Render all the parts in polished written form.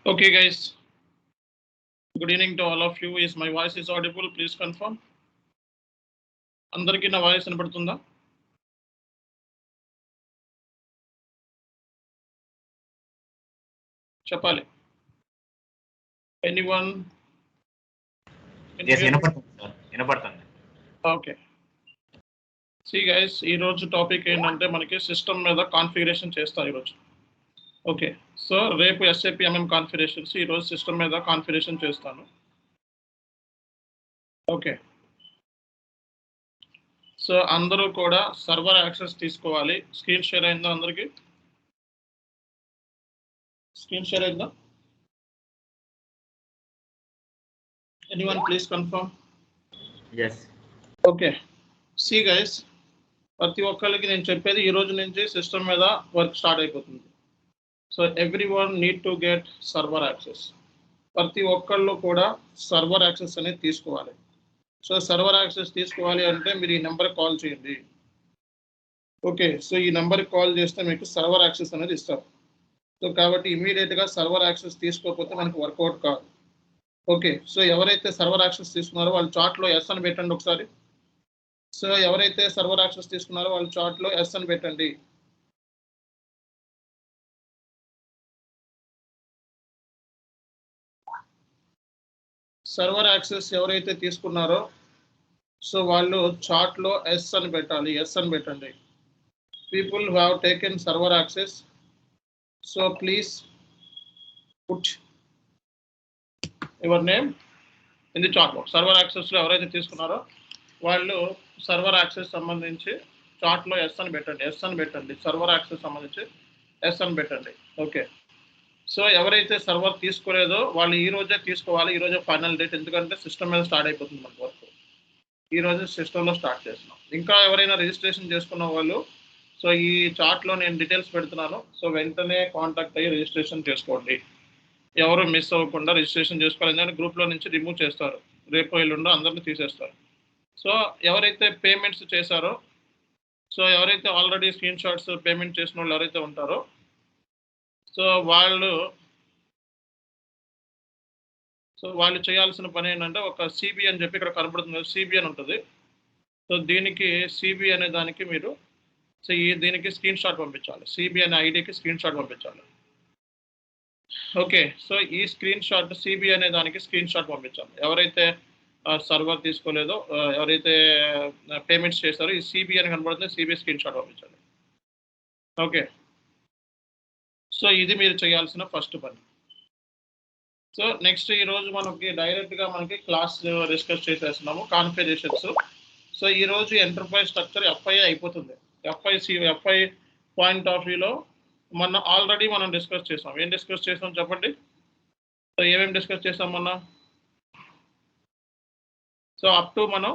Okay, guys. Good evening to all of you. Is my voice is audible? Please confirm. అందరికీ నా voice వినపడుతుందా? చెప్పాలి. Anyone? Yes, వినపడుతుంది sir. వినపడుతుంది. Okay. See guys, ఈ రోజు టాపిక్ ఏంటంటే మనకి సిస్టమ్ మీద కాన్ఫిగరేషన్ చేస్తాం ఈ రోజు. ఓకే, సో రేపు SAP MM కాన్ఫిగరేషన్స్, ఈ రోజు సిస్టమ్ మీద కాన్ఫిగరేషన్ చేస్తాను. ఓకే, సో అందరూ కూడా సర్వర్ యాక్సెస్ తీసుకోవాలి. స్క్రీన్ షేర్ అయిందా అందరికి? స్క్రీన్ షేర్ అయిందా? Anyone please confirm? Yes. Okay, see guys, ప్రతి ఒక్కరికి నేను చెప్పేది ఈ రోజు నుంచి సిస్టమ్ మీద వర్క్ స్టార్ట్ అయిపోతుంది. So every one need to get server access. ప్రతి ఒక్కళ్ళు కూడా సర్వర్ యాక్సెస్ అనేది తీసుకోవాలి. సో సర్వర్ యాక్సెస్ తీసుకోవాలి అంటే మీరు ఈ నెంబర్కి కాల్ చేయండి. ఓకే, సో ఈ నెంబర్కి కాల్ చేస్తే మీకు సర్వర్ యాక్సెస్ అనేది ఇస్తారు. సో కాబట్టి ఇమీడియట్గా సర్వర్ యాక్సెస్ తీసుకోకపోతే మనకి వర్కౌట్ కాదు. ఓకే, సో ఎవరైతే సర్వర్ యాక్సెస్ తీసుకున్నారో వాళ్ళ చార్ట్లో ఎస్ అని పెట్టండి ఒకసారి. సో ఎవరైతే సర్వర్ యాక్సెస్ తీసుకున్నారో వాళ్ళ చార్ట్లో ఎస్ అని పెట్టండి. సర్వర్ యాక్సెస్ ఎవరైతే తీసుకున్నారో సో వాళ్ళు చార్ట్లో ఎస్ అని పెట్టాలి. ఎస్ అని పెట్టండి. People who have taken server access, so please put your name in the chart box. Server యాక్సెస్లో ఎవరైతే తీసుకున్నారో వాళ్ళు సర్వర్ యాక్సెస్ సంబంధించి చార్ట్లో ఎస్ అని పెట్టండి. ఎస్ అని పెట్టండి. సర్వర్ యాక్సెస్ సంబంధించి ఎస్ అని పెట్టండి. ఓకే, సో ఎవరైతే సర్వర్ తీసుకోలేదో వాళ్ళు ఈ రోజే తీసుకోవాలి. ఈ రోజే ఫైనల్ డేట్, ఎందుకంటే సిస్టమ్ మీద స్టార్ట్ అయిపోతుంది మనకు వర్క్. ఈ రోజు సిస్టంలో స్టార్ట్ చేస్తున్నాం. ఇంకా ఎవరైనా రిజిస్ట్రేషన్ చేసుకున్న వాళ్ళు సో ఈ చార్ట్లో నేను డీటెయిల్స్ పెడుతున్నాను. సో వెంటనే కాంటాక్ట్ అయ్యి రిజిస్ట్రేషన్ చేసుకోండి. ఎవరు మిస్ అవ్వకుండా రిజిస్ట్రేషన్ చేసుకోవాలి. ఎందుకంటే గ్రూప్లో నుంచి రిమూవ్ చేస్తారు. రేపు ఎల్లుండో అందరినీ తీసేస్తారు. సో ఎవరైతే పేమెంట్స్ చేశారో, సో ఎవరైతే ఆల్రెడీ స్క్రీన్ షాట్స్ పేమెంట్ చేసిన వాళ్ళు ఎవరైతే ఉంటారో సో వాళ్ళు చేయాల్సిన పని ఏంటంటే ఒక సిబి అని చెప్పి ఇక్కడ కనపడుతుంది. సిబి అని ఉంటుంది. సో దీనికి సిబి అనే దానికి మీరు సో దీనికి స్క్రీన్ షాట్ పంపించాలి. సిబి అనే ఐడికి స్క్రీన్ షాట్ పంపించాలి. ఓకే, సో ఈ స్క్రీన్ షాట్ సిబి అనే దానికి స్క్రీన్ షాట్ పంపించాలి. ఎవరైతే సర్వర్ తీసుకోలేదో, ఎవరైతే పేమెంట్స్ చేస్తారో ఈ సిబి అని కనబడుతుంది. సిబి స్క్రీన్ షాట్ పంపించాలి. ఓకే, సో ఇది మీరు చేయాల్సిన ఫస్ట్ పని. సో నెక్స్ట్ ఈరోజు మనకి డైరెక్ట్గా మనకి క్లాస్ డిస్కస్ చేసేస్తున్నాము కాన్ఫిగరేషన్స్. సో ఈరోజు ఎంటర్ప్రైజ్ స్ట్రక్చర్ ఎఫ్ఐ అయిపోతుంది. ఎఫ్ఐ పాయింట్ ఆఫ్ వ్యూలో ఆల్రెడీ మనం డిస్కస్ చేసాం. ఏం డిస్కస్ చేసాం చెప్పండి? సో ఏమేమి డిస్కస్ చేసాం మొన్న? సో అప్ టు మనం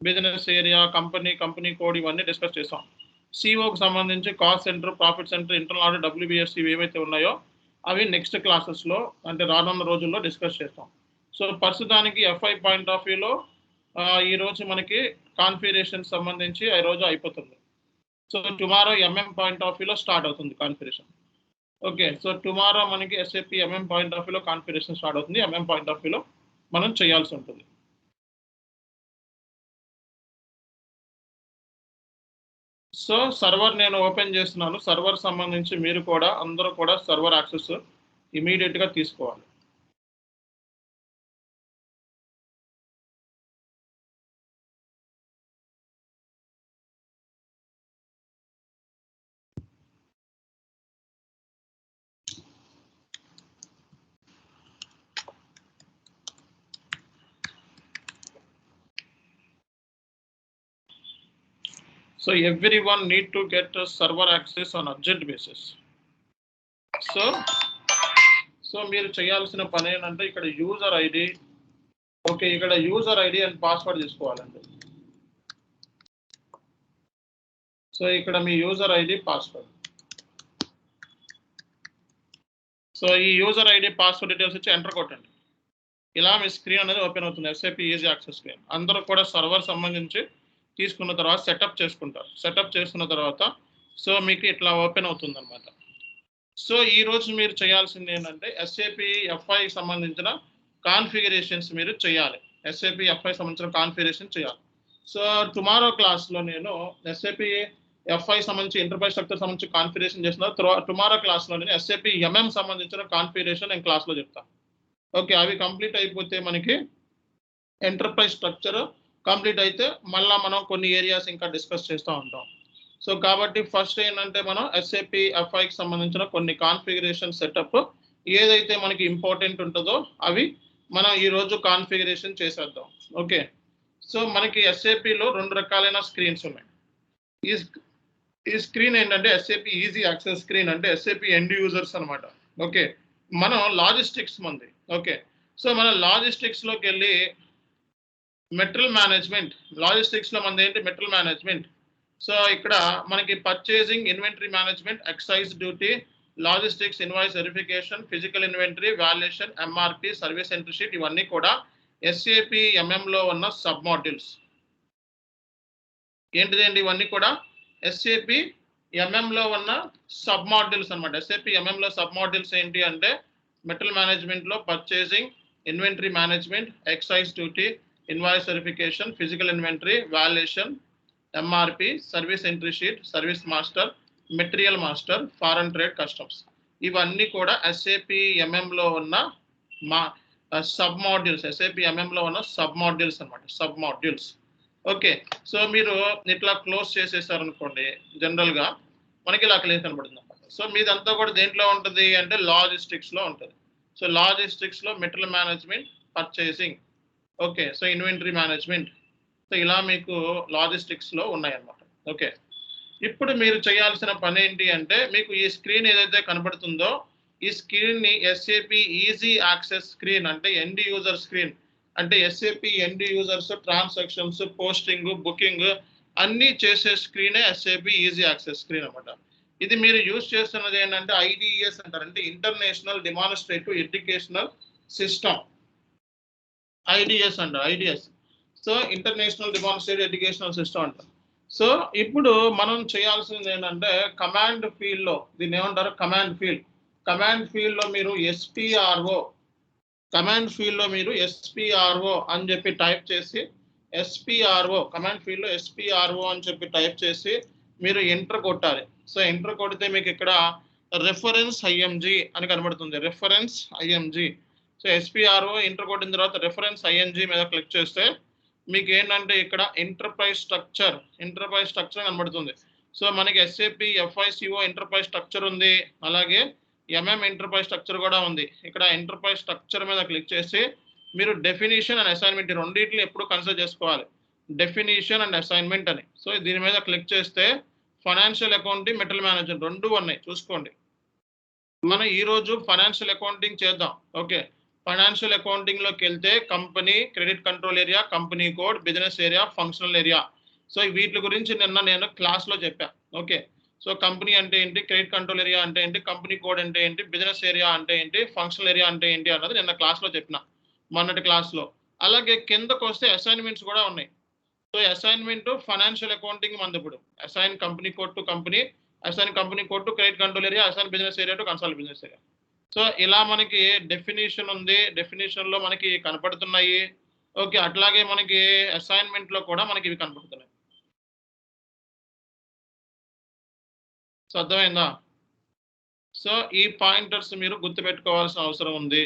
బిజినెస్ ఏరియా, కంపెనీ కోడ్ ఇవన్నీ డిస్కస్ చేసాం. సిఓకి సంబంధించి cost centre, profit centre, internal audit, WBS ఇవి ఏవైతే ఉన్నాయో అవి నెక్స్ట్ క్లాసెస్లో అంటే రానున్న రోజుల్లో డిస్కస్ చేస్తాం. సో ప్రస్తుతానికి ఎఫ్ఐ పాయింట్ ఆఫ్ వ్యూలో ఈరోజు మనకి కాన్ఫిగరేషన్ సంబంధించి ఈ రోజు అయిపోతుంది. So tomorrow MM point of వ్యూలో స్టార్ట్ అవుతుంది కాన్ఫిగరేషన్. ఓకే, సో టుమారో మనకి SAP MM పాయింట్ ఆఫ్ వ్యూలో కాన్ఫిగరేషన్ స్టార్ట్ అవుతుంది. MM పాయింట్ ఆఫ్ వ్యూలో మనం చేయాల్సి ఉంటుంది. సో సర్వర్ నేను ఓపెన్ చేస్తున్నాను. సర్వర్ సంబంధించి మీరు కూడా అందరూ కూడా సర్వర్ యాక్సెస్ ఇమీడియట్గా తీసుకోవాలి. So everyone need to get a server access on urgent basis. So మీరు చేయాల్సిన పని ఏంటంటే ఇక్కడ యూజర్ ఐడి, ఓకే ఇక్కడ యూజర్ ఐడి అండ్ పాస్వర్డ్ తీసుకోవాలండి. సో ఇక్కడ మీ యూజర్ ఐడి, పాస్వర్డ్. సో ఈ యూజర్ ఐడి, పాస్వర్డ్ డీటెయిల్స్ ఇచ్చి ఎంటర్ కొట్టండి. ఇలా మీ స్క్రీన్ అనేది ఓపెన్ అవుతుంది. SAP easy access screen. అందరూ కూడా సర్వర్ సంబంధించి తీసుకున్న తర్వాత సెటప్ చేసుకుంటారు. సెటప్ చేసుకున్న తర్వాత సో మీకు ఇట్లా ఓపెన్ అవుతుంది అనమాట. సో ఈ రోజు మీరు చేయాల్సింది ఏంటంటే ఎస్ఏపి ఎఫ్ఐ సంబంధించిన కాన్ఫిగరేషన్స్ మీరు చేయాలి. ఎస్ఏపి ఎఫ్ఐ సంబంధించిన కాన్ఫిగరేషన్ చేయాలి. సో టుమారో క్లాస్లో నేను ఎస్ఏపి ఎఫ్ఐ సంబంధించి ఎంటర్ప్రైజ్ స్ట్రక్చర్ సంబంధించి కాన్ఫిగరేషన్ చేసిన టుమారో క్లాస్లో నేను ఎస్ఏపి ఎంఎం సంబంధించిన కాన్ఫిగరేషన్ నేను క్లాస్లో చెప్తాను. ఓకే, అవి కంప్లీట్ అయిపోతే మనకి ఎంటర్ప్రైజ్ స్ట్రక్చర్ కంప్లీట్ అయితే మళ్ళీ మనం కొన్ని ఏరియాస్ ఇంకా డిస్కస్ చేస్తూ ఉంటాం. సో కాబట్టి ఫస్ట్ ఏంటంటే మనం ఎస్ఏపి ఎఫ్ఐకి సంబంధించిన కొన్ని కాన్ఫిగరేషన్ సెటప్ ఏదైతే మనకి ఇంపార్టెంట్ ఉంటుందో అవి మనం ఈరోజు కాన్ఫిగరేషన్ చేసేద్దాం. ఓకే, సో మనకి ఎస్ఏపిలో 2 రకాలైన స్క్రీన్స్ ఉన్నాయి. ఈ స్క్రీన్ ఏంటంటే ఎస్ఏపి ఈజీ యాక్సెస్ స్క్రీన్, అంటే ఎస్ఏపి ఎండ్ యూజర్స్ అనమాట. ఓకే, మనం లాజిస్టిక్స్ మంది. ఓకే, సో మన లాజిస్టిక్స్లోకి వెళ్ళి మెటీరియల్ మేనేజ్మెంట్, లాజిస్టిక్స్లో మనది ఏంటి మెటీరియల్ మేనేజ్మెంట్. సో ఇక్కడ మనకి purchasing, inventory management, excise duty, logistics, invoice verification, physical inventory, valuation, MRP, service entry sheet, ఇవన్నీ కూడా ఎస్ఏపి ఎంఎంలో ఉన్న సబ్ మాడ్యూల్స్. ఏంటిదండి ఇవన్నీ కూడా ఎస్ఏపి ఎంఎంలో ఉన్న సబ్ మాడ్యూల్స్ అనమాట. ఎస్ఏపి ఎంఎంలో సబ్ మాడ్యూల్స్ ఏంటి అంటే మెటీరియల్ మేనేజ్మెంట్లో purchasing, inventory management, excise duty, invoice verification, physical inventory, valuation, MRP, service entry sheet, service master, material master, foreign trade, customs, ఇవన్నీ కూడా ఎస్ఏపి ఎంఎంలో ఉన్న సబ్ మాడ్యూల్స్. ఎస్ఏపి ఎంఎంలో ఉన్న సబ్ మాడ్యూల్స్ అనమాట, సబ్ మాడ్యూల్స్. ఓకే, సో మీరు ఇట్లా close చేసేసారనుకోండి, జనరల్గా మనకి ఇలా క్లియర్ కనబడుతుంది అనమాట. సో మీదంతా కూడా దేంట్లో ఉంటుంది అంటే లాజిస్టిక్స్లో ఉంటుంది. సో లాజిస్టిక్స్లో material management, purchasing, okay, so inventory management, so ఇలా మీకు లాజిస్టిక్స్లో ఉన్నాయన్నమాట. ఓకే, ఇప్పుడు మీరు చేయాల్సిన పని ఏంటి అంటే మీకు ఈ స్క్రీన్ ఏదైతే కనబడుతుందో ఈ స్క్రీన్ని ఎస్ఏపి ఈజీ యాక్సెస్ స్క్రీన్, అంటే ఎండ్ యూజర్ స్క్రీన్, అంటే SAP end users transactions, posting, booking అన్నీ చేసే స్క్రీనే ఎస్ఏపి ఈజీ యాక్సెస్ స్క్రీన్ అనమాట. ఇది మీరు యూజ్ చేస్తున్నది ఏంటంటే ఐడిఎస్ అంటారు, అంటే international demonstrative educational system, IDS అంటారు, IDS. So international demonstrative educational system అంటారు. సో ఇప్పుడు మనం చేయాల్సింది ఏంటంటే కమాండ్ ఫీల్డ్లో, దీన్ని ఏమంటారు కమాండ్ ఫీల్డ్. కమాండ్ ఫీల్డ్లో మీరు ఎస్పిఆర్ఓ, కమాండ్ ఫీల్డ్లో మీరు ఎస్పిఆర్ఓ అని చెప్పి టైప్ చేసి, ఎస్పిఆర్ఓ కమాండ్ ఫీల్డ్లో ఎస్పిఆర్ఓ అని చెప్పి టైప్ చేసి మీరు ఎంటర్ కొట్టాలి. సో ఎంటర్ కొడితే మీకు ఇక్కడ రెఫరెన్స్ ఐఎంజీ అని కనబడుతుంది, reference IMG. So SPRO enter కొట్టిన తర్వాత రెఫరెన్స్ ఐఎన్జీ మీద క్లిక్ చేస్తే మీకు ఏంటంటే ఇక్కడ ఎంటర్ప్రైజ్ స్ట్రక్చర్ కనబడుతుంది. సో మనకి ఎస్ఏపి ఎఫ్ఐసిఓ ఎంటర్ప్రైజ్ స్ట్రక్చర్ ఉంది, అలాగే ఎంఎం ఎంటర్ప్రైజ్ స్ట్రక్చర్ కూడా ఉంది. ఇక్కడ ఎంటర్ప్రైజ్ స్ట్రక్చర్ మీద క్లిక్ చేసి మీరు డెఫినిషన్ అండ్ అసైన్మెంట్ రెండింటిని ఎప్పుడు కన్సిడర్ చేసుకోవాలి, డెఫినిషన్ అండ్ అసైన్మెంట్ అని. సో దీని మీద క్లిక్ చేస్తే ఫైనాన్షియల్ అకౌంటింగ్, మెటీరియల్ మేనేజ్మెంట్ రెండు ఉన్నాయి చూసుకోండి. మనం ఈరోజు ఫైనాన్షియల్ అకౌంటింగ్ చేద్దాం. ఓకే, ఫైనాన్షియల్ అకౌంటింగ్లోకి వెళ్తే company, credit control area, company code, business area, functional area. So వీటి గురించి నిన్న నేను క్లాస్లో చెప్పాను. ఓకే, సో కంపెనీ అంటే ఏంటి, క్రెడిట్ కంట్రోల్ ఏరియా అంటే ఏంటి, కంపెనీ కోడ్ అంటే ఏంటి, బిజినెస్ ఏరియా అంటే ఏంటి, ఫంక్షనల్ ఏరియా అంటే ఏంటి అన్నది నిన్న క్లాస్లో చెప్పిన, మొన్నటి క్లాస్లో. అలాగే కిందకు వస్తే అసైన్మెంట్స్ కూడా ఉన్నాయి. సో అసైన్మెంట్ ఫైనాన్షియల్ అకౌంటింగ్ మంది ఇప్పుడు assign company code to company, assign company code to credit control area, assign business area to consult business area. So ఇలా మనకి డెఫినేషన్ ఉంది, డెఫినేషన్లో మనకి కనపడుతున్నాయి. ఓకే, అట్లాగే మనకి అసైన్మెంట్లో కూడా మనకి ఇవి కనపడుతున్నాయి. సో అర్థమైందా? సో ఈ పాయింటర్స్ మీరు గుర్తుపెట్టుకోవాల్సిన అవసరం ఉంది.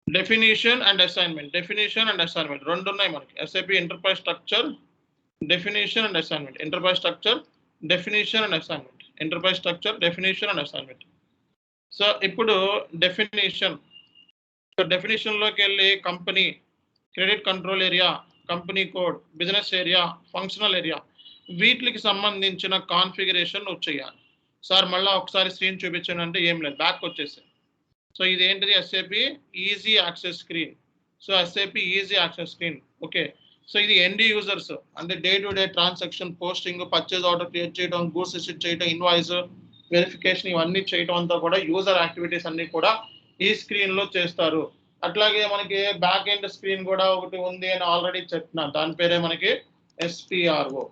Definition and assignment, definition and assignment రెండు ఉన్నాయి మనకి. SAP enterprise structure, definition and assignment, enterprise structure, definition and assignment, enterprise structure, definition and assignment. So ఇప్పుడు డెఫినేషన్, సో డెఫినేషన్లోకి వెళ్ళి company, credit control area, company code, business area, functional area, వీటికి సంబంధించిన configuration నువ్వు చేయాలి. Sir మళ్ళీ ఒకసారి screen చూపించాను అంటే ఏం లేదు, బ్యాక్ వచ్చేసి. సో ఇది ఏంటిది SAP easy access screen. So SAP easy access screen. Okay, so ఇది ఎండ్ యూజర్స్, అంటే day to day transaction, posting, purchase order create చేయడం, గూడ్స్ రిసీవ్ చేయడం, ఇన్వాయిస్ వెరిఫికేషన్, ఇవన్నీ చేయడం అంతా కూడా యూజర్ యాక్టివిటీస్ అన్ని కూడా ఈ స్క్రీన్లో చేస్తారు. అట్లాగే మనకి బ్యాక్ ఎండ్ స్క్రీన్ కూడా ఒకటి ఉంది అని ఆల్రెడీ చెప్పిన, దాని పేరే మనకి ఎస్పిఆర్ఓ.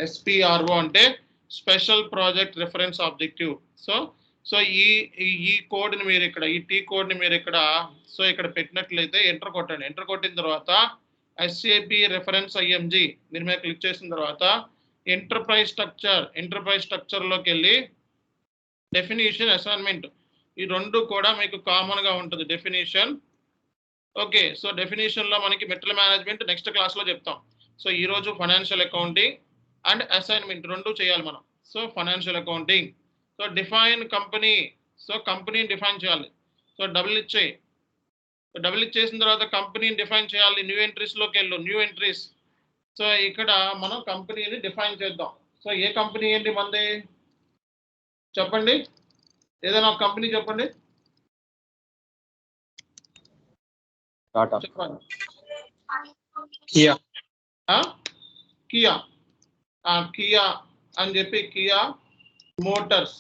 ఎస్పిఆర్ఓ అంటే special project reference objective. So ఈ కోడ్ని మీరు ఇక్కడ, ఈ టీ కోడ్ని మీరు ఇక్కడ సో ఇక్కడ పెట్టినట్లయితే ఎంటర్ కొట్టండి. ఎంటర్ కొట్టిన తర్వాత SAP రెఫరెన్స్ IMG దీని మీద క్లిక్ చేసిన తర్వాత ఎంటర్ప్రైజ్ స్ట్రక్చర్లోకి వెళ్ళి డెఫినేషన్, అసైన్మెంట్ ఈ రెండు కూడా మీకు కామన్గా ఉంటుంది డెఫినేషన్. ఓకే, సో డెఫినేషన్లో మనకి మెటీరియల్ మేనేజ్మెంట్ నెక్స్ట్ క్లాస్లో చెప్తాం. సో ఈరోజు ఫైనాన్షియల్ అకౌంటింగ్ అండ్ అసైన్మెంట్ రెండు చేయాలి మనం. So financial accounting, so define company, so కంపెనీని డిఫైన్ చేయాలి. సో డబుల్ ఇచ్చేసిన తర్వాత కంపెనీని డిఫైన్ చేయాలి. న్యూ ఎంట్రీస్లోకి వెళ్ళు, న్యూ ఎంట్రీస్. సో ఇక్కడ మనం కంపెనీని డిఫైన్ చేద్దాం. సో ఏ కంపెనీ ఏంటి మంది చెప్పండి, ఏదైనా ఒక కంపెనీ చెప్పండి. టాటా, చెప్పండి. కియా, కియా అని చెప్పి కియా మోటార్స్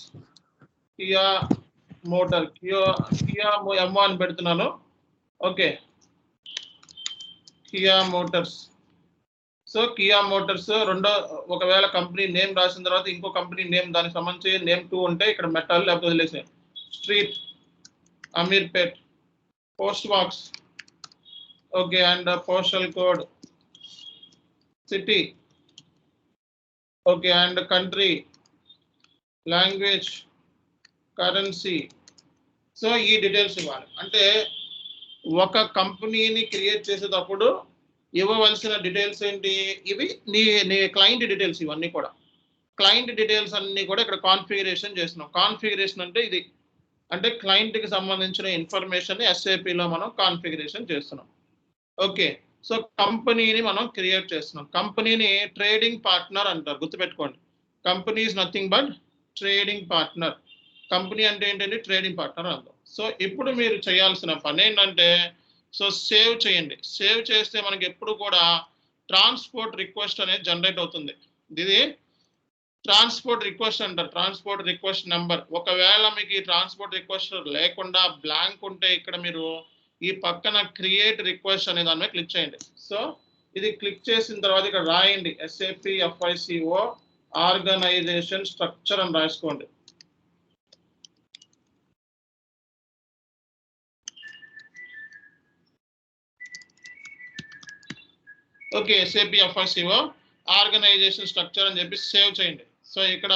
M1 అని పెడుతున్నాను. Okay, Kia Motors. So Kia Motors రెండో, ఒకవేళ కంపెనీ నేమ్ రాసిన తర్వాత ఇంకో కంపెనీ నేమ్ దానికి సంబంధించి నేమ్ 2 ఉంటే ఇక్కడ మెటల్, లేకపోతే వదిలేసే. Street Ameerpet, post box, okay, and postal code, city, okay, and country, language, currency. So ఈ డీటెయిల్స్ ఇవ్వాలి. అంటే ఒక కంపెనీని క్రియేట్ చేసేటప్పుడు ఇవ్వవలసిన డీటెయిల్స్ ఏంటి, ఇవి నీ క్లయింట్ డీటెయిల్స్. ఇవన్నీ కూడా క్లయింట్ డీటెయిల్స్ అన్నీ కూడా ఇక్కడ కాన్ఫిగరేషన్ చేస్తున్నాం. కాన్ఫిగరేషన్ అంటే ఇది, అంటే క్లయింట్కి సంబంధించిన ఇన్ఫర్మేషన్ SAPలో మనం కాన్ఫిగరేషన్ చేస్తున్నాం. ఓకే, సో కంపెనీని మనం క్రియేట్ చేస్తున్నాం. కంపెనీని ట్రేడింగ్ పార్ట్నర్ అంటారు, గుర్తుపెట్టుకోండి. Company is nothing but trading partner. Company అంటే ఏంటంటే ట్రేడింగ్ పార్ట్నర్ అంటాం. సో ఇప్పుడు మీరు చేయాల్సిన పని ఏంటంటే, సో సేవ్ చేయండి. సేవ్ చేస్తే మనకి ఎప్పుడు కూడా ట్రాన్స్పోర్ట్ రిక్వెస్ట్ అనేది జనరేట్ అవుతుంది. ఇది ట్రాన్స్పోర్ట్ రిక్వెస్ట్ అంటారు, ట్రాన్స్పోర్ట్ రిక్వెస్ట్ నెంబర్. ఒకవేళ మీకు ఈ ట్రాన్స్పోర్ట్ రిక్వెస్ట్ లేకుండా బ్లాంక్ ఉంటే ఇక్కడ మీరు ఈ పక్కన క్రియేట్ రిక్వెస్ట్ అనే దాని మీద క్లిక్ చేయండి. సో ఇది క్లిక్ చేసిన తర్వాత ఇక్కడ రాయండి SAP FICO ఆర్గనైజేషన్ స్ట్రక్చర్ అని రాసుకోండి. Okay, SAP FICO organisation structure అని చెప్పి సేవ్ చేయండి. సో ఇక్కడ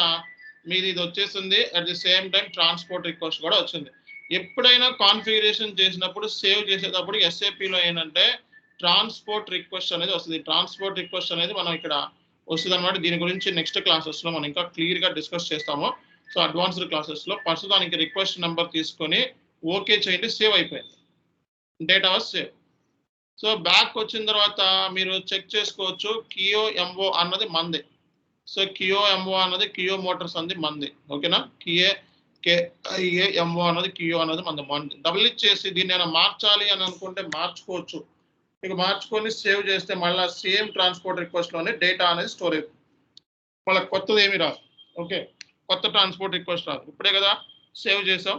మీది ఇది వచ్చేసింది. At the same time transport request కూడా వచ్చింది. ఎప్పుడైనా కాన్ఫిగరేషన్ చేసినప్పుడు సేవ్ చేసేటప్పుడు SAPలో ఏంటంటే ట్రాన్స్పోర్ట్ రిక్వెస్ట్ అనేది వస్తుంది. ట్రాన్స్పోర్ట్ రిక్వెస్ట్ అనేది మనం ఇక్కడ వస్తుంది అనమాట. దీని గురించి నెక్స్ట్ క్లాసెస్లో మనం ఇంకా క్లియర్గా డిస్కస్ చేస్తాము. సో అడ్వాన్స్డ్ క్లాసెస్లో ప్రస్తుతానికి రిక్వెస్ట్ నెంబర్ తీసుకొని ఓకే చేయండి. సేవ్ అయిపోయింది, data was save. So back వచ్చిన తర్వాత మీరు చెక్ చేసుకోవచ్చు. కియో MO అన్నది మంది. సో కియో MO అన్నది కియో మోటార్స్ అన్నది మంది. ఓకేనా, KIA MO అన్నది కియో అన్నది మంది. డబుల్ ఇచ్చేసి దీన్ని నేను మార్చాలి అని అనుకుంటే మార్చుకోవచ్చు. మీకు మార్చుకొని సేవ్ చేస్తే మళ్ళీ సేమ్ ట్రాన్స్పోర్ట్ రిక్వెస్ట్లోనే డేటా అనేది స్టోర్ అవుతుంది. మళ్ళీ కొత్తది ఏమి రాదు. ఓకే, కొత్త ట్రాన్స్పోర్ట్ రిక్వెస్ట్ రాదు, ఇప్పుడే కదా సేవ్ చేసాం.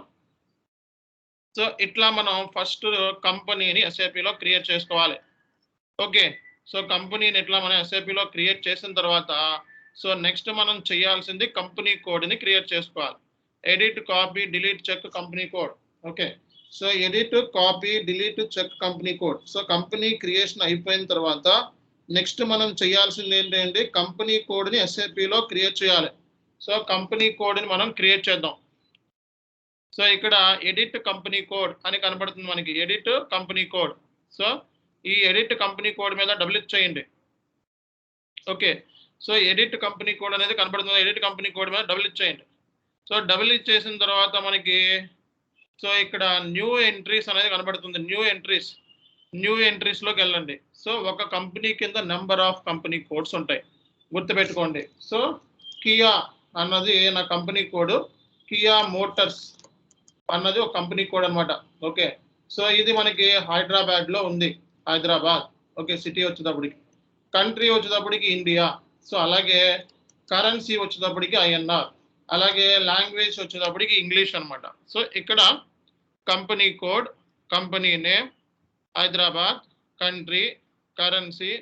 సో ఇట్లా మనం ఫస్ట్ కంపెనీని SAPలో క్రియేట్ చేసుకోవాలి. ఓకే, సో కంపెనీని ఇట్లా మనం SAPలో క్రియేట్ చేసిన తర్వాత సో నెక్స్ట్ మనం చేయాల్సింది కంపెనీ కోడ్ని క్రియేట్ చేసుకోవాలి. Edit, copy, delete, check company code. Okay, so edit, copy, delete, check company code. So company creation అయిపోయిన తర్వాత నెక్స్ట్ మనం చేయాల్సింది ఏంటంటే కంపెనీ కోడ్ని SAPలో క్రియేట్ చేయాలి. సో కంపెనీ కోడ్ని మనం క్రియేట్ చేద్దాం. సో ఇక్కడ ఎడిట్ కంపెనీ కోడ్ అని కనబడుతుంది మనకి, ఎడిట్ కంపెనీ కోడ్. సో ఈ ఎడిట్ కంపెనీ కోడ్ మీద డబుల్ క్లిక్ చేయండి. Okay, so edit company code అనేది కనబడుతుంది. ఎడిట్ కంపెనీ కోడ్ మీద డబుల్ క్లిక్ చేయండి. సో డబుల్ క్లిక్ చేసిన తర్వాత మనకి సో ఇక్కడ న్యూ ఎంట్రీస్ అనేది కనబడుతుంది. న్యూ ఎంట్రీస్లోకి వెళ్ళండి. సో ఒక కంపెనీ కింద నెంబర్ ఆఫ్ కంపెనీ కోడ్స్ ఉంటాయి, గుర్తుపెట్టుకోండి. సో కియా అన్నది నా కంపెనీ కోడ్, కియా మోటార్స్ అన్నది ఒక కంపెనీ కోడ్ అనమాట. ఓకే, సో ఇది మనకి హైదరాబాద్లో ఉంది, హైదరాబాద్. ఓకే, సిటీ వచ్చేటప్పటికి, కంట్రీ వచ్చేటప్పటికి ఇండియా. సో అలాగే కరెన్సీ వచ్చేటప్పటికి INR, అలాగే లాంగ్వేజ్ వచ్చేటప్పటికి ఇంగ్లీష్ అనమాట. సో ఇక్కడ company code, company name, Hyderabad, country, currency,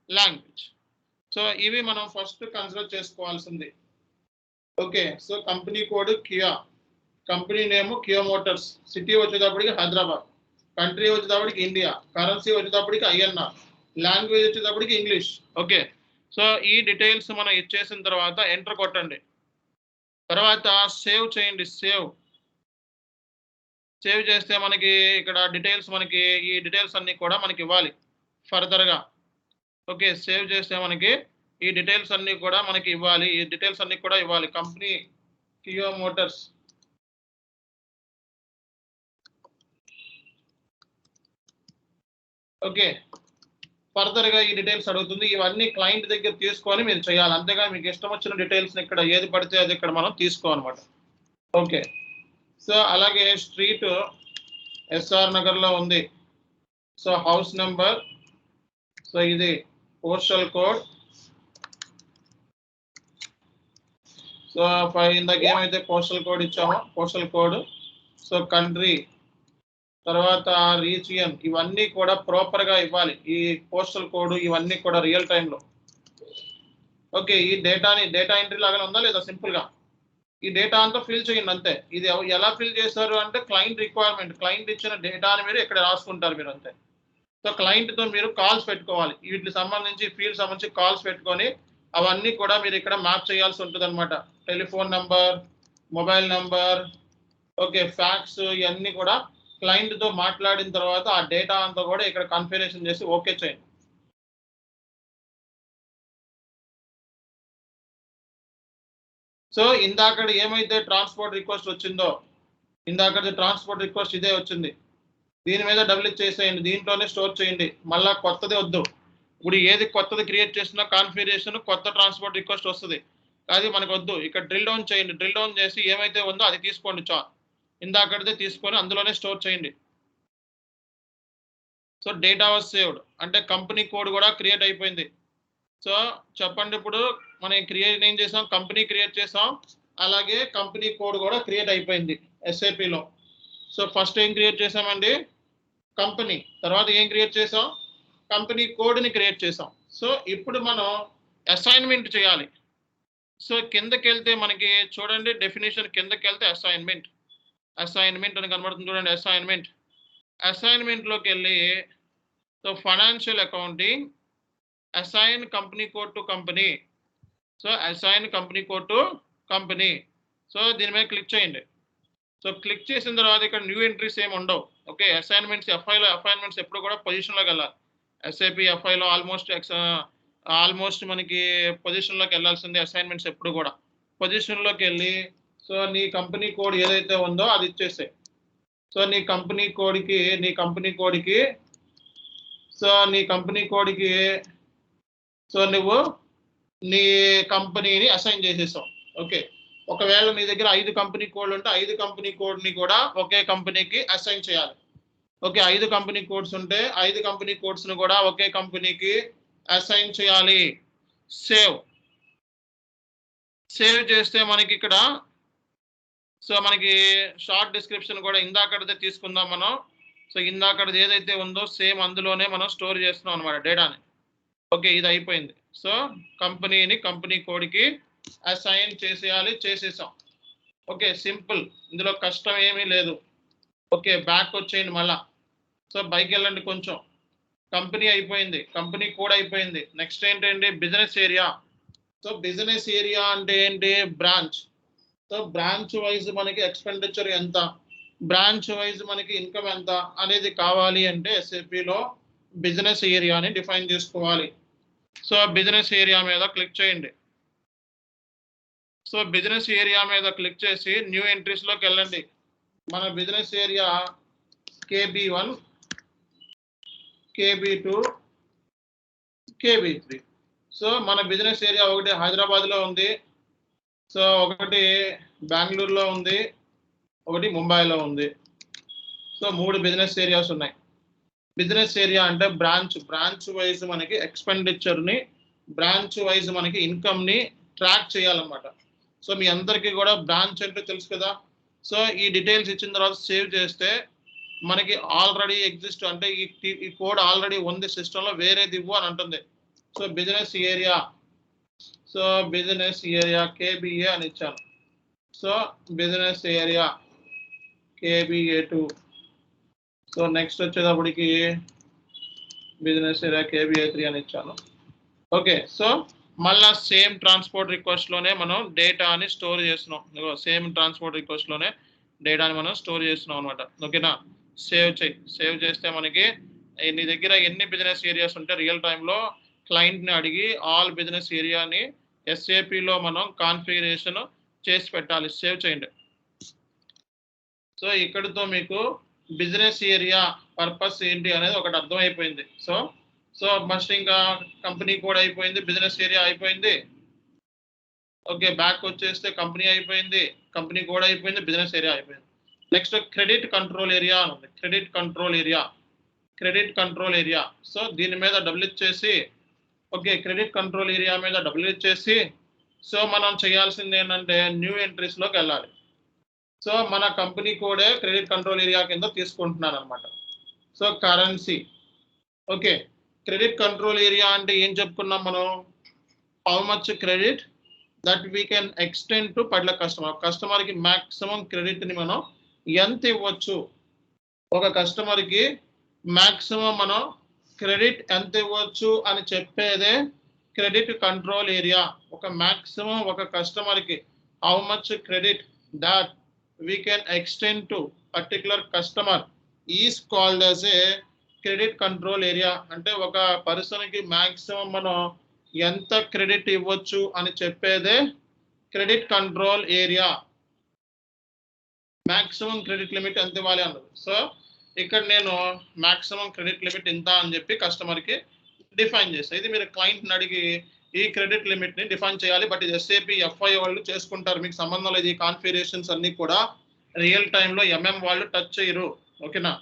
language. So ఇవి మనం ఫస్ట్ కన్సిడర్ చేసుకోవాల్సింది. Okay, so company code Kia, company name Kia Motors, city వచ్చేటప్పటికి హైదరాబాద్, కంట్రీ వచ్చేటప్పటికి ఇండియా, కరెన్సీ వచ్చేటప్పటికి ఐఎన్ఆర్, లాంగ్వేజ్ వచ్చేటప్పటికి ఇంగ్లీష్. ఓకే, సో ఈ డీటెయిల్స్ మనం ఇచ్చేసిన తర్వాత ఎంటర్ కొట్టండి. తర్వాత సేవ్ చేయండి. సేవ్ చేస్తే మనకి ఇక్కడ డీటెయిల్స్ మనకి ఈ డీటెయిల్స్ అన్ని కూడా మనకి ఇవ్వాలి ఫర్దర్గా. ఓకే, సేవ్ చేస్తే మనకి ఈ డీటెయిల్స్ అన్ని కూడా మనకి ఇవ్వాలి. ఈ డీటెయిల్స్ అన్ని కూడా ఇవ్వాలి. కంపెనీ కియా మోటార్స్, ఓకే, ఫర్దర్గా ఈ డీటెయిల్స్ అడుగుతుంది. ఇవన్నీ క్లయింట్ దగ్గర తీసుకొని మీరు చేయాలి. అంతేగా మీకు ఇష్టం వచ్చిన డీటెయిల్స్ ఇక్కడ ఏది పడితే అది ఇక్కడ మనం తీసుకోవాలన్నమాట. ఓకే, సో అలాగే స్ట్రీట్ ఎస్ఆర్ నగర్లో ఉంది. సో హౌస్ నెంబర్, సో ఇది పోస్టల్ కోడ్. సో ఇందాక ఏమైతే పోస్టల్ కోడ్ ఇచ్చామో పోస్టల్ కోడ్, సో కంట్రీ, తర్వాత రీజియన్, ఇవన్నీ కూడా ప్రాపర్గా ఇవ్వాలి. ఈ పోస్టల్ కోడ్ ఇవన్నీ కూడా రియల్ టైంలో. ఓకే, ఈ డేటా ఎంట్రీ లాగానే ఉందా లేదా? సింపుల్గా ఈ డేటా అంతా ఫిల్ చేయండి అంతే. ఇది ఎలా ఫిల్ చేస్తారు అంటే క్లయింట్ రిక్వైర్మెంట్, క్లయింట్ ఇచ్చిన డేటాని మీరు ఇక్కడ రాసుకుంటారు మీరు అంతే. సో క్లయింట్తో మీరు కాల్స్ పెట్టుకోవాలి. వీటికి సంబంధించి ఫీల్డ్ సంబంధించి కాల్స్ పెట్టుకొని అవన్నీ కూడా మీరు ఇక్కడ మ్యాప్ చేయాల్సి ఉంటుంది అనమాట. Telephone number, mobile number, okay, fax, ఇవన్నీ కూడా క్లయింట్తో మాట్లాడిన తర్వాత ఆ డేటా అంతా కూడా ఇక్కడ కన్ఫిగరేషన్ చేసి ఓకే చేయండి. సో ఇందాక ఏమైతే ట్రాన్స్పోర్ట్ రిక్వెస్ట్ వచ్చిందో, ఇందాక ట్రాన్స్పోర్ట్ రిక్వెస్ట్ ఇదే వచ్చింది, దీని మీద డబుల్ క్లిక్ చేసేయండి. దీంట్లోనే స్టోర్ చేయండి. మళ్ళీ కొత్తది వద్దు. ఇప్పుడు ఏది కొత్తది క్రియేట్ చేసినా కాన్ఫిగరేషన్ కొత్త ట్రాన్స్పోర్ట్ రిక్వెస్ట్ వస్తుంది, అది మనకు వద్దు. ఇక్కడ డ్రిల్ డౌన్ చేయండి. డ్రిల్ డౌన్ చేసి ఏమైతే ఉందో అది తీసుకోండి. ఇందాకదే తీసుకొని అందులోనే స్టోర్ చేయండి. సో డేటా వాజ్ సేవ్డ్ అంటే కంపెనీ కోడ్ కూడా క్రియేట్ అయిపోయింది. సో చెప్పండి, ఇప్పుడు మనం ఏం చేసాం? కంపెనీ క్రియేట్ చేసాం, అలాగే కంపెనీ కోడ్ కూడా క్రియేట్ అయిపోయింది ఎస్ఏపిలో. సో ఫస్ట్ ఏం క్రియేట్ చేసామండి? కంపెనీ. తర్వాత ఏం క్రియేట్ చేసాం? కంపెనీ కోడ్ని క్రియేట్ చేసాం. సో ఇప్పుడు మనం అసైన్మెంట్ చేయాలి. సో కిందకి వెళ్తే మనకి చూడండి, డెఫినేషన్ కిందకి వెళ్తే అసైన్మెంట్ అని కనబడుతుంది చూడండి. అసైన్మెంట్లోకి వెళ్ళి so financial accounting, assign company code to company. So assign company code to company. So దీని మీద క్లిక్ చేయండి. సో క్లిక్ చేసిన తర్వాత ఇక్కడ న్యూ ఎంట్రీస్ ఏమి ఉండవు. ఓకే, అసైన్మెంట్స్ అసైన్మెంట్స్ ఎప్పుడు కూడా పొజిషన్లోకి వెళ్ళాలి. ఎస్ఏపి ఎఫ్ఐలో ఆల్మోస్ట్ మనకి పొజిషన్లోకి వెళ్ళాల్సింది. అసైన్మెంట్స్ ఎప్పుడు కూడా పొజిషన్లోకి వెళ్ళి సో నీ కంపెనీ కోడ్ ఏదైతే ఉందో అది ఇచ్చేసే. సో నీ కంపెనీ కోడ్కి సో నువ్వు నీ కంపెనీని అసైన్ చేసేసావు. ఓకే, ఒకవేళ నీ దగ్గర 5 కంపెనీ కోడ్లు ఉంటే 5 కంపెనీ కోడ్ని కూడా ఒకే కంపెనీకి అసైన్ చేయాలి. ఓకే, 5 కంపెనీ కోడ్స్ ఉంటే 5 కంపెనీ కోడ్స్ని కూడా ఒకే కంపెనీకి అసైన్ చేయాలి. సేవ్ చేస్తే మనకి ఇక్కడ సో మనకి షార్ట్ డిస్క్రిప్షన్ కూడా ఇందాకటిదే తీసుకుందాం మనం. సో ఇందాకటిది ఏదైతే ఉందో సేమ్ అందులోనే మనం స్టోర్ చేస్తున్నాం అనమాట డేటాని. ఓకే, ఇది అయిపోయింది. సో కంపెనీ కోడ్కి అసైన్ చేసేసాం. ఓకే, సింపుల్, ఇందులో కష్టం ఏమీ లేదు. ఓకే, బ్యాక్ వచ్చేయండి మళ్ళా. సో పైకి వెళ్ళండి కొంచెం. కంపెనీ అయిపోయింది, కంపెనీ కోడ్ అయిపోయింది. నెక్స్ట్ ఏంటండి? Business area. So business area అంటే ఏంటి? బ్రాంచ్. సో బ్రాంచ్ వైజ్ మనకి ఎక్స్పెండిచర్ ఎంత, బ్రాంచ్ వైజ్ మనకి ఇన్కమ్ ఎంత అనేది కావాలి అంటే ఎస్ఏపిలో బిజినెస్ ఏరియాని డిఫైన్ చేసుకోవాలి. సో బిజినెస్ ఏరియా మీద క్లిక్ చేయండి. సో బిజినెస్ ఏరియా మీద క్లిక్ చేసి న్యూ ఎంట్రీస్లోకి వెళ్ళండి. మన business area KB1, KB2, KB3. So మన బిజినెస్ ఏరియా ఒకటి హైదరాబాద్లో ఉంది, సో ఒకటి బెంగళూరులో ఉంది, ఒకటి ముంబైలో ఉంది. సో 3 బిజినెస్ ఏరియాస్ ఉన్నాయి. బిజినెస్ ఏరియా అంటే బ్రాంచ్ వైజ్ మనకి ఎక్స్పెండిచర్ని, బ్రాంచ్ వైజ్ మనకి ఇన్కమ్ని ట్రాక్ చేయాలన్నమాట. సో మీ అందరికీ కూడా బ్రాంచ్ అంటే తెలుసు కదా. సో ఈ డీటెయిల్స్ ఇచ్చిన తర్వాత సేవ్ చేస్తే మనకి ఆల్రెడీ ఎగ్జిస్ట్ అంటే ఈ కోడ్ ఆల్రెడీ ఉంది సిస్టంలో, వేరేది ఇవ్వు అని అంటుంది. So business area, so business area KBA అని ఇచ్చాను. So business area KBA two. So next వచ్చేటప్పటికి బిజినెస్ ఏరియా కేబిఏ3 అని ఇచ్చాను. ఓకే, సో మళ్ళా సేమ్ ట్రాన్స్పోర్ట్ రిక్వెస్ట్లోనే మనం డేటాని స్టోర్ చేస్తున్నాం. సేమ్ ట్రాన్స్పోర్ట్ రిక్వెస్ట్లోనే డేటాని మనం స్టోర్ చేస్తున్నాం అనమాట. ఓకేనా, సేవ్ చేయి. సేవ్ చేస్తే మనకి నీ దగ్గర ఎన్ని బిజినెస్ ఏరియాస్ ఉంటే రియల్ టైంలో క్లయింట్ని అడిగి ఆల్ బిజినెస్ ఏరియాని ఎస్ఏపిలో మనం కాన్ఫిగరేషన్ చేసి పెట్టాలి. సేవ్ చేయండి. సో ఇక్కడితో మీకు బిజినెస్ ఏరియా పర్పస్ ఏంటి అనేది ఒకటి అర్థమైపోయింది. సో ఫస్ట్ ఇంకా కంపెనీ కోడ్ అయిపోయింది, బిజినెస్ ఏరియా అయిపోయింది. ఓకే, బ్యాక్ వచ్చేస్తే కంపెనీ అయిపోయింది, కంపెనీ కోడ్ అయిపోయింది, బిజినెస్ ఏరియా అయిపోయింది. నెక్స్ట్ క్రెడిట్ కంట్రోల్ ఏరియా అని ఉంది. Credit control area. సో దీని మీద డబుల్ ఇచ్చేసి, ఓకే, క్రెడిట్ కంట్రోల్ ఏరియా మీద డబుల్ ఇచ్చేసి, సో మనం చేయాల్సింది ఏంటంటే న్యూ ఎంట్రీస్లోకి వెళ్ళాలి. సో మన కంపెనీ కోడే క్రెడిట్ కంట్రోల్ ఏరియా కింద తీసుకుంటున్నాను అనమాట. So currency. Okay, credit control area అంటే ఏం చెప్పుకున్నాం మనం? How much credit that we can extend to particular customer. కస్టమర్కి మ్యాక్సిమం క్రెడిట్ని మనం ఎంత ఇవ్వచ్చు, ఒక కస్టమర్కి మ్యాక్సిమం మనం క్రెడిట్ ఎంత ఇవ్వచ్చు అని చెప్పేదే క్రెడిట్ కంట్రోల్ ఏరియా. ఒక మ్యాక్సిమం ఒక కస్టమర్కి how much credit that we can extend to particular customer is called as a credit control area. అంటే ఒక పర్సన్కి మ్యాక్సిమం మనం ఎంత క్రెడిట్ ఇవ్వచ్చు అని చెప్పేదే credit control area. Maximum credit limit ఎంత ఇవ్వాలి అన్నది. సో ఇక్కడ నేను మ్యాక్సిమం క్రెడిట్ లిమిట్ ఎంత అని చెప్పి కస్టమర్కి డిఫైన్ చేస్తాను. ఇది మీరు క్లయింట్ని అడిగి ఈ క్రెడిట్ లిమిట్ని డిఫైన్ చేయాలి. బట్ ఇది ఎస్ఏపి ఎఫ్ఐ వాళ్ళు చేసుకుంటారు, మీకు సంబంధం లేదు. ఈ కాన్ఫిగరేషన్స్ అన్నీ కూడా రియల్ టైంలో ఎంఎం వాళ్ళు టచ్ చేయరు. ఓకేనా,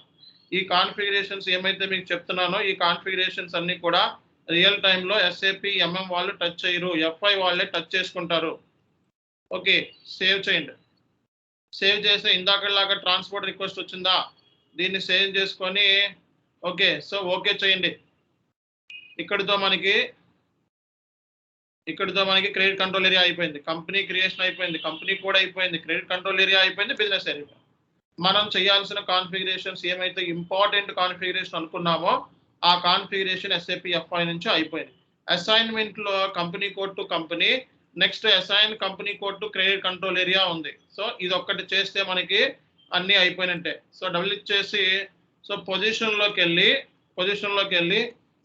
ఈ కాన్ఫిగరేషన్స్ ఏమైతే మీకు చెప్తున్నానో ఈ కాన్ఫిగరేషన్స్ అన్నీ కూడా రియల్ టైంలో ఎస్ఏపి ఎంఎం వాళ్ళు టచ్ చేయరు, ఎఫ్ఐ వాళ్ళే టచ్ చేసుకుంటారు. ఓకే, సేవ్ చేయండి. సేవ్ చేస్తే ఇందాకలాగా ట్రాన్స్పోర్ట్ రిక్వెస్ట్ వచ్చిందా, దీన్ని సేవ్ చేసుకొని ఓకే, సో ఓకే చేయండి. ఇక్కడితో మనకి క్రెడిట్ కంట్రోల్ ఏరియా అయిపోయింది, కంపెనీ క్రియేషన్ అయిపోయింది, కంపెనీ కోడ్ అయిపోయింది, క్రెడిట్ కంట్రోల్ ఏరియా అయిపోయింది, బిజినెస్ ఏరియా. మనం చేయాల్సిన కాన్ఫిగరేషన్స్ ఏమైతే ఇంపార్టెంట్ కాన్ఫిగరేషన్ అనుకున్నామో ఆ కాన్ఫిగరేషన్ ఎస్ఏపి ఎఫ్ఐ నుంచి అయిపోయింది. అసైన్మెంట్లో company code to company, next assign company code to credit control area ఉంది. సో ఇది ఒక్కటి చేస్తే మనకి అన్నీ అయిపోయినట్టే. సో డబుల్ ఇచ్చేసి, సో పొజిషన్లోకి వెళ్ళి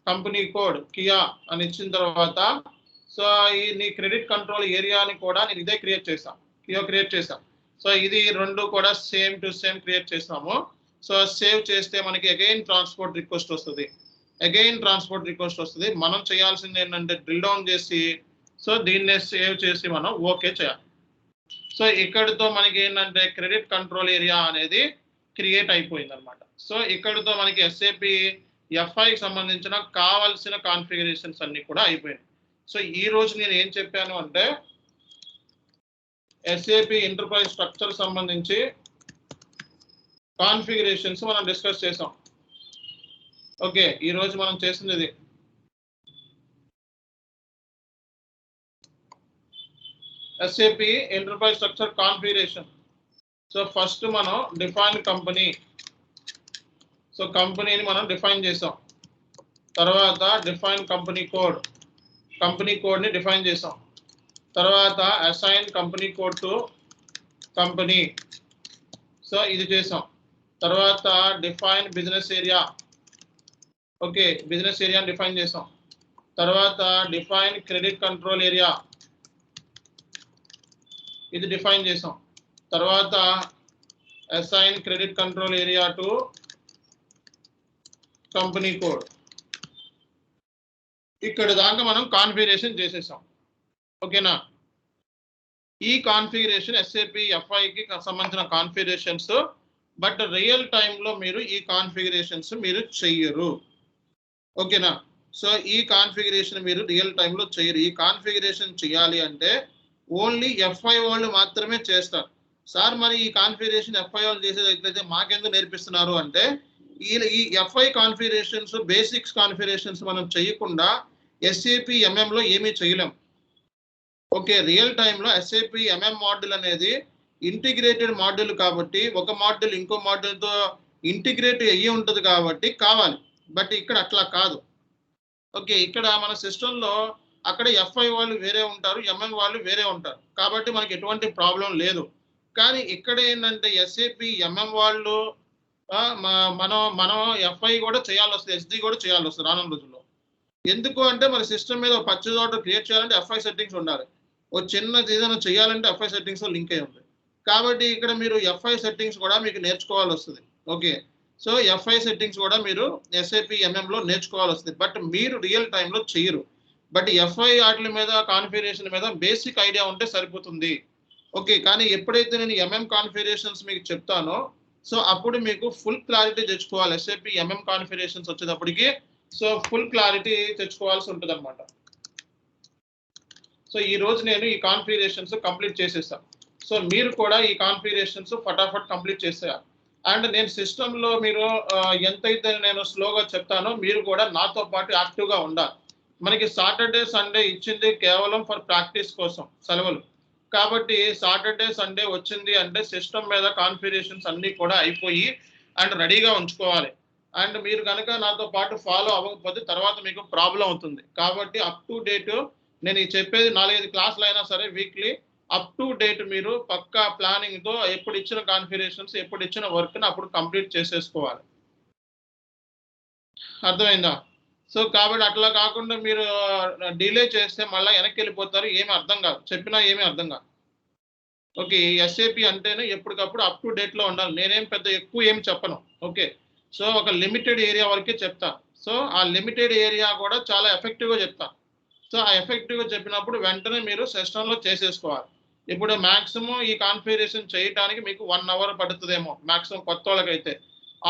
కంపెనీ కోడ్ కియా అని ఇచ్చిన తర్వాత, సో ఈ నీ క్రెడిట్ కంట్రోల్ ఏరియాని కూడా నేను ఇదే క్రియేట్ చేసాం. సో ఇది రెండు కూడా సేమ్ టు సేమ్ క్రియేట్ చేసాము. సో సేవ్ చేస్తే మనకి అగైన్ ట్రాన్స్పోర్ట్ రిక్వెస్ట్ వస్తుంది. మనం చేయాల్సింది ఏంటంటే డ్రిల్ డౌన్ చేసి, సో దీన్నే సేవ్ చేసి మనం ఓకే చేయాలి. సో ఇక్కడితో మనకి ఏంటంటే క్రెడిట్ కంట్రోల్ ఏరియా అనేది క్రియేట్ అయిపోయింది అనమాట. సో ఇక్కడితో మనకి ఎస్ఏపి ఎఫ్ఐకి సంబంధించిన కావాల్సిన కాన్ఫిగరేషన్స్ అన్ని కూడా అయిపోయినాయి. సో ఈ రోజు నేను ఏం చెప్పాను అంటే ఎస్ఏపి ఎంటర్ప్రైజ్ స్ట్రక్చర్ సంబంధించి కాన్ఫిగరేషన్స్ మనం డిస్కస్ చేసాం. ఓకే, ఈ రోజు మనం చేసింది ఇది. SAP enterprise structure configuration. So first మనం డిఫైన్ కంపెనీ. సో కంపెనీని మనం డిఫైన్ చేసాం. తర్వాత డిఫైన్ కంపెనీ కోడ్ని డిఫైన్ చేసాం. తర్వాత assign company code to company, so ఇది చేసాం. తర్వాత define business area. Okay, business ఏరియాని డిఫైన్ చేసాం. తర్వాత డిఫైన్ క్రెడిట్ కంట్రోల్ ఏరియా, ఇది డిఫైన్ చేసాం. తర్వాత assign credit control area to company code. ఇక్కడ దాకా మనం కాన్ఫిగరేషన్ చేసేసాం. ఓకేనా, ఈ కాన్ఫిగరేషన్ ఎస్ఏపి ఎఫ్ఐకి సంబంధించిన కాన్ఫిగరేషన్స్. బట్ రియల్ టైంలో మీరు ఈ కాన్ఫిగరేషన్స్ మీరు చెయ్యరు. ఓకేనా, సో ఈ కాన్ఫిగరేషన్ మీరు రియల్ టైంలో చెయ్యరు. ఈ కాన్ఫిగరేషన్ చేయాలి అంటే ఓన్లీ ఎఫ్ఐ వాళ్ళు మాత్రమే చేస్తారు. సార్ మరి ఈ కాన్ఫిగరేషన్ ఎఫ్ఐ వాళ్ళు చేసేదైతే మాకెందుకు నేర్పిస్తున్నారు అంటే, ఈ ఎఫ్ఐ కాన్ఫిగరేషన్స్ బేసిక్స్ కాన్ఫిగరేషన్స్ మనం చేయకుండా ఎస్ఏపి ఎంఎంలో ఏమీ చేయలేం. ఓకే, రియల్ టైంలో SAP MM మాడ్యూల్ అనేది ఇంటిగ్రేటెడ్ మాడ్యూల్ కాబట్టి ఒక మాడ్యూల్ ఇంకో మాడ్యూల్తో ఇంటిగ్రేట్ అయ్యి ఉంటుంది కాబట్టి కావాలి. బట్ ఇక్కడ అట్లా కాదు. ఓకే, ఇక్కడ మన సిస్టంలో అక్కడ FI వాళ్ళు వేరే ఉంటారు, MM వాళ్ళు వేరే ఉంటారు కాబట్టి మనకి ఎటువంటి ప్రాబ్లం లేదు. కానీ ఇక్కడ ఏంటంటే SAP MM వాళ్ళు మనం FI కూడా చేయాల్సి వస్తుంది, SD కూడా చేయాల్సి వస్తుంది రానున్న రోజుల్లో. ఎందుకు అంటే మన సిస్టమ్ మీద పర్చేజ్ ఆర్డర్ క్రియేట్ చేయాలంటే FI సెట్టింగ్స్ ఉండాలి. ఒక చిన్నది ఏదైనా చేయాలంటే FI సెట్టింగ్స్ లింక్ అయి ఉంటుంది. కాబట్టి ఇక్కడ మీరు FI సెట్టింగ్స్ కూడా మీకు నేర్చుకోవాల్సి వస్తుంది. ఓకే, సో FI సెట్టింగ్స్ కూడా మీరు SAP MM లో నేర్చుకోవాల్సి వస్తుంది. బట్ మీరు రియల్ టైంలో చేయరు. బట్ FI వాటి మీద కాన్ఫిగరేషన్ మీద బేసిక్ ఐడియా ఉంటే సరిపోతుంది. ఓకే, కానీ ఎప్పుడైతే నేను MM కాన్ఫిగరేషన్స్ మీకు చెప్తానో సో అప్పుడు మీకు ఫుల్ క్లారిటీ తెచ్చుకోవాలి. SAP MM కాన్ఫిగరేషన్స్ వచ్చేటప్పటికి సో ఫుల్ క్లారిటీ తెచ్చుకోవాల్సి ఉంటుంది అనమాట. సో ఈ రోజు నేను ఈ కాన్ఫిగరేషన్స్ కంప్లీట్ చేసేసాను. సో మీరు కూడా ఈ కాన్ఫిగరేషన్స్ ఫటాఫట్ కంప్లీట్ చేసేయాలి. అండ్ నేను సిస్టంలో మీరు ఎంతైతే నేను స్లోగా చెప్తానో మీరు కూడా నాతో పాటు యాక్టివ్గా ఉండాలి. మనకి సాటర్డే సండే ఇచ్చింది కేవలం ఫర్ ప్రాక్టీస్ కోసం సెలవులు. కాబట్టి సాటర్డే సండే వచ్చింది అంటే సిస్టమ్ మీద కాన్ఫిగరేషన్స్ అన్నీ కూడా అయిపోయి అండ్ రెడీగా ఉంచుకోవాలి. అండ్ మీరు కనుక నాతో పాటు ఫాలో అవ్వకపోతే తర్వాత మీకు ప్రాబ్లం అవుతుంది. కాబట్టి అప్ టు డేట్ నేను చెప్పేది 4-5 క్లాసులు అయినా సరే వీక్లీ అప్ టు డేట్ మీరు పక్కా ప్లానింగ్తో ఎప్పుడు ఇచ్చిన కాన్ఫిగరేషన్స్ ఎప్పుడు ఇచ్చిన వర్క్ని అప్పుడు కంప్లీట్ చేసేసుకోవాలి. అర్థమైందా? సో కాబట్టి అట్లా కాకుండా మీరు డిలే చేస్తే మళ్ళీ వెనక్కి వెళ్ళిపోతారు, ఏమీ అర్థం కాదు, చెప్పినా ఏమీ అర్థం కాదు. ఓకే, SAP అంటేనే ఎప్పటికప్పుడు అప్ టు డేట్లో ఉండాలి. నేనేం పెద్ద ఎక్కువ ఏం చెప్పను. ఓకే, సో ఒక లిమిటెడ్ ఏరియా వరకే చెప్తాను. సో ఆ లిమిటెడ్ ఏరియా కూడా చాలా ఎఫెక్టివ్గా చెప్తాను. సో ఆ ఎఫెక్టివ్గా చెప్పినప్పుడు వెంటనే మీరు సిస్టంలో చేసేసుకోవాలి. ఇప్పుడు మ్యాక్సిమం ఈ కాన్ఫిగరేషన్ చేయడానికి మీకు 1 అవర్ పడుతుందేమో మ్యాక్సిమం కొత్త వాళ్ళకైతే.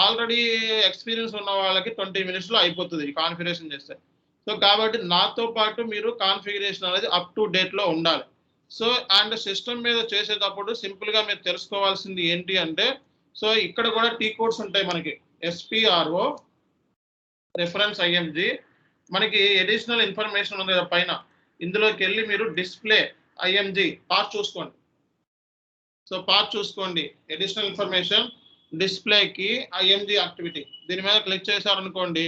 ఆల్రెడీ ఎక్స్పీరియన్స్ ఉన్న వాళ్ళకి 20 minutesలో అయిపోతుంది ఈ కాన్ఫిగరేషన్ చేస్తే. సో కాబట్టి నాతో పాటు మీరు కాన్ఫిగరేషన్ అనేది అప్ టు డేట్లో ఉండాలి. సో అండ్ సిస్టమ్ మీద చేసేటప్పుడు సింపుల్గా మీరు తెలుసుకోవాల్సింది ఏంటి అంటే సో ఇక్కడ కూడా టీ కోడ్స్ ఉంటాయి మనకి. SPRO రెఫరెన్స్ IMG మనకి అడిషనల్ ఇన్ఫర్మేషన్ ఉంది కదా పైన, ఇందులోకి వెళ్ళి మీరు డిస్ప్లే IMG పాత్ చూసుకోండి. సో పాత్ చూసుకోండి, అడిషనల్ ఇన్ఫర్మేషన్ డిస్ప్లేకి IMG యాక్టివిటీ దీని మీద క్లిక్ చేశారనుకోండి.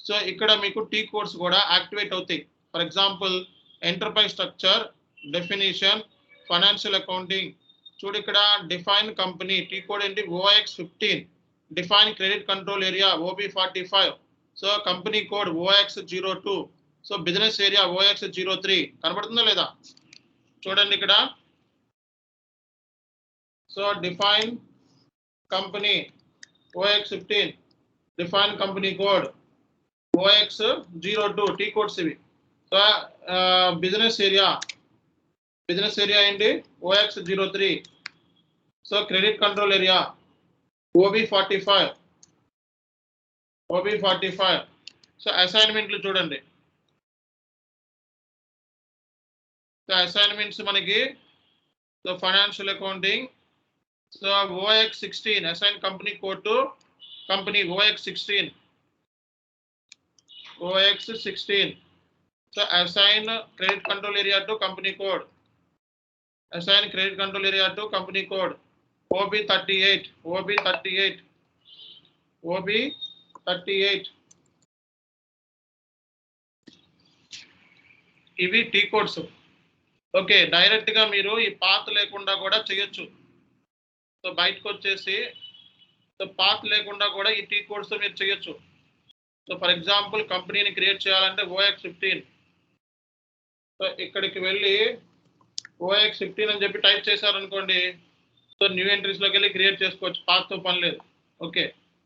సో ఇక్కడ మీకు టీ కోడ్స్ కూడా యాక్టివేట్ అవుతాయి. For example enterprise structure, definition, financial accounting. చూడు ఇక్కడ డిఫైన్ కంపెనీ టీ కోడ్ ఏంటి OX 15, define credit control area OB 45, so company code OX 02, so business area OX 03. కనబడుతుందా లేదా చూడండి ఇక్కడ. So define company OX 15, define company code OX 02 T codes ఇవి. So business area ఏంటి OX 03, so credit control area OB 45. So అసైన్మెంట్లు చూడండి. So assignments మనకి so financial accounting, so OX 16 assign company code to company OX 16. So assign credit control area to company code, assign credit control area to company code OB 38. ఇవి T codes. Okay, direct గా మీరు ఈ path లేకుండా కూడా చేయొచ్చు. So బయటకు వచ్చేసి so path లేకుండా కూడా ఈ టీ కోడ్స్ మీరు చేయొచ్చు. సో ఫర్ ఎగ్జాంపుల్ కంపెనీని క్రియేట్ చేయాలంటే OX 15. సో ఇక్కడికి వెళ్ళి OX 15 అని చెప్పి టైప్ చేశారనుకోండి. సో న్యూ ఎంట్రీస్లోకి వెళ్ళి క్రియేట్ చేసుకోవచ్చు, పాత్తో పని లేదు. ఓకే,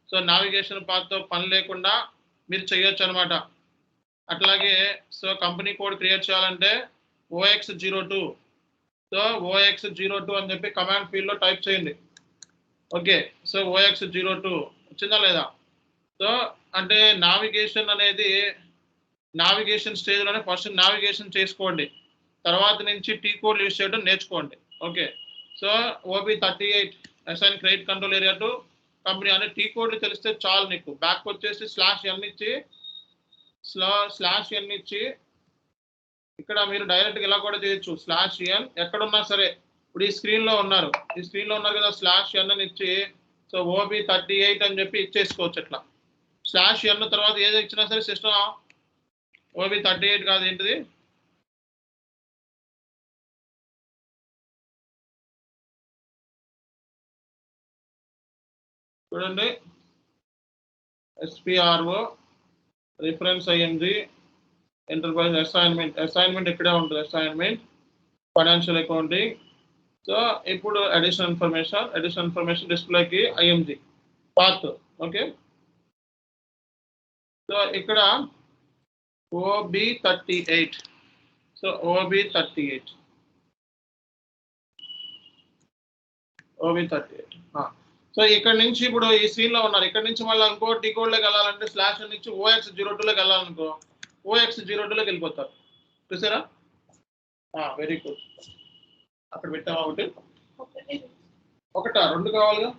సో నావిగేషన్ పాత్తో పని లేకుండా మీరు చేయొచ్చు అనమాట. అట్లాగే సో కంపెనీ కోడ్ క్రియేట్ చేయాలంటే OX 02, సో OX 02 అని చెప్పి కమాండ్ ఫీల్డ్లో టైప్ చేయండి. ఓకే, సో OX 02 వచ్చిందా లేదా? సో అంటే నావిగేషన్ అనేది నావిగేషన్ స్టేజ్లోనే ఫస్ట్ నావిగేషన్ చేసుకోండి, తర్వాత నుంచి టీ కోడ్ యూజ్ చేయడం నేర్చుకోండి. Okay, so OB 38 assign credit control area to company అనే టీ కోడ్ తెలిస్తే చాలు నీకు. బ్యాక్ వచ్చేసి /n ఇచ్చి ఇక్కడ మీరు డైరెక్ట్గా ఇలా కూడా చేయొచ్చు, /n ఎక్కడున్నా సరే. ఇప్పుడు ఈ స్క్రీన్లో ఉన్నారు, కదా, /n అని ఇచ్చి సో OB38 అని చెప్పి ఇచ్చేసుకోవచ్చు. అట్లా /n తర్వాత ఏదో ఇచ్చినా సరే సిస్టమ్ OB38 కాదు, ఏంటిది చూడండి, SPRO reference IMG enterprise assignment ఇక్కడే ఉంటుంది, అసైన్మెంట్ ఫైనాన్షియల్ అకౌంటింగ్. సో ఇప్పుడు అడిషనల్ ఇన్ఫర్మేషన్ డిస్ప్లేకి IMG పాత్. ఓకే, సో ఇక్కడ OB38, సో OB38 సో ఇక్కడ నుంచి ఇప్పుడు ఈ స్క్రీన్ లో ఉన్నారు. ఇక్కడ నుంచి మళ్ళీ ఇంకో డీకోడ్ లోకి వెళ్ళాలంటే /n నుంచి OX02లోకి వెళ్ళాలనుకో, OX02లోకి వెళ్ళిపోతారు. చూసారా? Very good. అక్కడ పెట్టామా ఒకటా 2 కావాలిగా?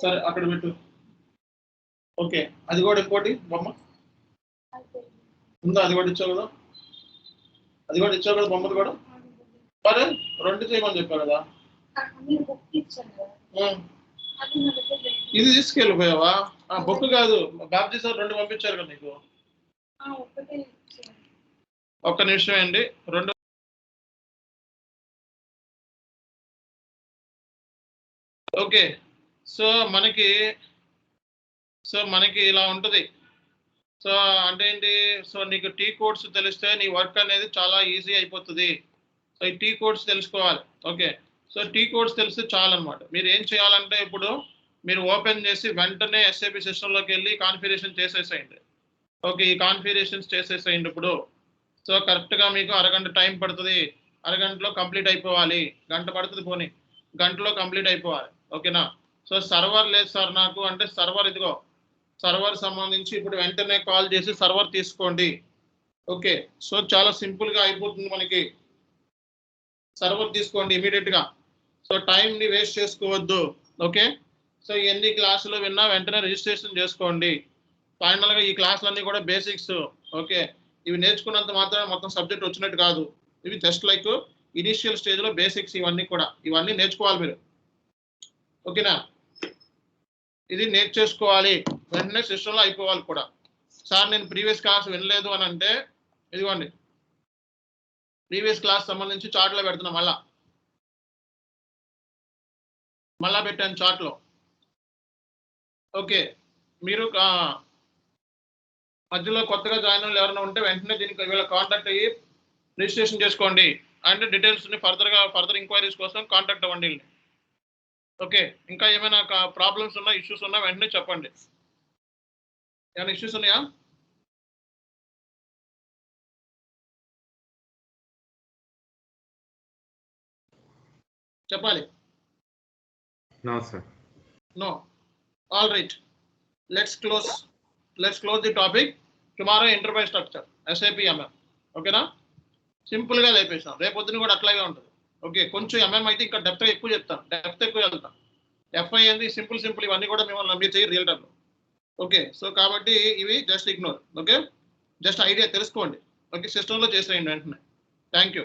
సరే అక్కడ పెట్టు. ఓకే, అది కూడా ఇంకోటి బొమ్మ ఉందా? అది కూడా ఇచ్చావు కదా, బొమ్మలు కూడా. సరే 2 చేయమని చెప్పావు కదా. ఇది తీసుకెళ్ళిపోయావా? బుక్ కాదు, బాబ్జీ సార్ 2 పంపించారు కదా నీకు. ఒక్క నిమిషం అండి. 2 ఓకే, సో మనకి ఇలా ఉంటుంది. సో అంటే ఏంటి, సో నీకు టీ కోడ్స్ తెలిస్తే నీ వర్క్ అనేది చాలా ఈజీ అయిపోతుంది. సో ఈ టీ కోడ్స్ తెలుసుకోవాలి. ఓకే, సో టీ కోడ్స్ తెలిస్తే చాలు అనమాట. మీరు ఏం చేయాలంటే ఇప్పుడు మీరు ఓపెన్ చేసి వెంటనే SAP సిస్టంలోకి వెళ్ళి కాన్ఫిగరేషన్ చేసేసేయండి. ఓకే, ఈ కాన్ఫిగరేషన్స్ చేసేసేయండి ఇప్పుడు. సో కరెక్ట్గా మీకు అరగంట టైం పడుతుంది, అరగంటలో కంప్లీట్ అయిపోవాలి. గంట పడుతుంది, పోనీ గంటలో కంప్లీట్ అయిపోవాలి. ఓకేనా? సో సర్వర్ లేదు సార్ నాకు అంటే, సర్వర్ ఇదిగో, సర్వర్ సంబంధించి ఇప్పుడు వెంటనే కాల్ చేసి సర్వర్ తీసుకోండి. ఓకే, సో చాలా సింపుల్గా అయిపోతుంది మనకి. సర్వర్ తీసుకోండి ఇమీడియట్గా. సో టైంని వేస్ట్ చేసుకోవద్దు. ఓకే, సో ఎన్ని క్లాసులు విన్నా వెంటనే రిజిస్ట్రేషన్ చేసుకోండి. ఫైనల్గా ఈ క్లాసులన్నీ కూడా బేసిక్స్. ఓకే, ఇవి నేర్చుకున్నంత మాత్రం మొత్తం సబ్జెక్ట్ వచ్చినట్టు కాదు. ఇవి జస్ట్ లైక్ ఇనిషియల్ స్టేజ్లో బేసిక్స్. ఇవన్నీ నేర్చుకోవాలి మీరు. ఓకేనా? ఇది నేర్చేసుకోవాలి, వెంటనే సిస్టంలో అయిపోవాలి కూడా. సార్ నేను ప్రీవియస్ క్లాస్ వినలేదు అని అంటే ఇదిగోండి, ప్రీవియస్ క్లాస్ సంబంధించి చార్ట్లో పెడుతున్నా, మళ్ళా పెట్టాను చార్ట్లో. ఓకే, మీరు మధ్యలో కొత్తగా జాయిన్ వాళ్ళు ఎవరైనా ఉంటే వెంటనే దీనికి వీళ్ళ కాంటాక్ట్ అయ్యి రిజిస్ట్రేషన్ చేసుకోండి. అండ్ డీటెయిల్స్ని ఫర్దర్ ఎంక్వైరీస్ కోసం కాంటాక్ట్ అవ్వండి. ఓకే, ఇంకా ఏమైనా ప్రాబ్లమ్స్ ఉన్నా, ఇష్యూస్ ఉన్నా వెంటనే చెప్పండి. ఏమైనా ఇష్యూస్ ఉన్నాయా? చెప్పాలి. No sir. No. All right, let's close the topic. Tomorrow enterprise structure SAP MM. ఓకేనా? సింపుల్గా లేపేసాం. రేపొద్దున కూడా అట్లాగే ఉంటుంది. ఓకే, కొంచెం MM అయితే ఇంకా డెప్త్ ఎక్కువ చెప్తాను, ఎక్కువ వెళ్తాను. FI అనేది సింపుల్ ఇవన్నీ కూడా మీరు చేయి రియల్ టైంలో. ఓకే, సో కాబట్టి ఇవి just ignore. Okay, just idea తెలుసుకోండి. ఓకే, సిస్టంలో చేసేయండి వెంటనే. Thank you.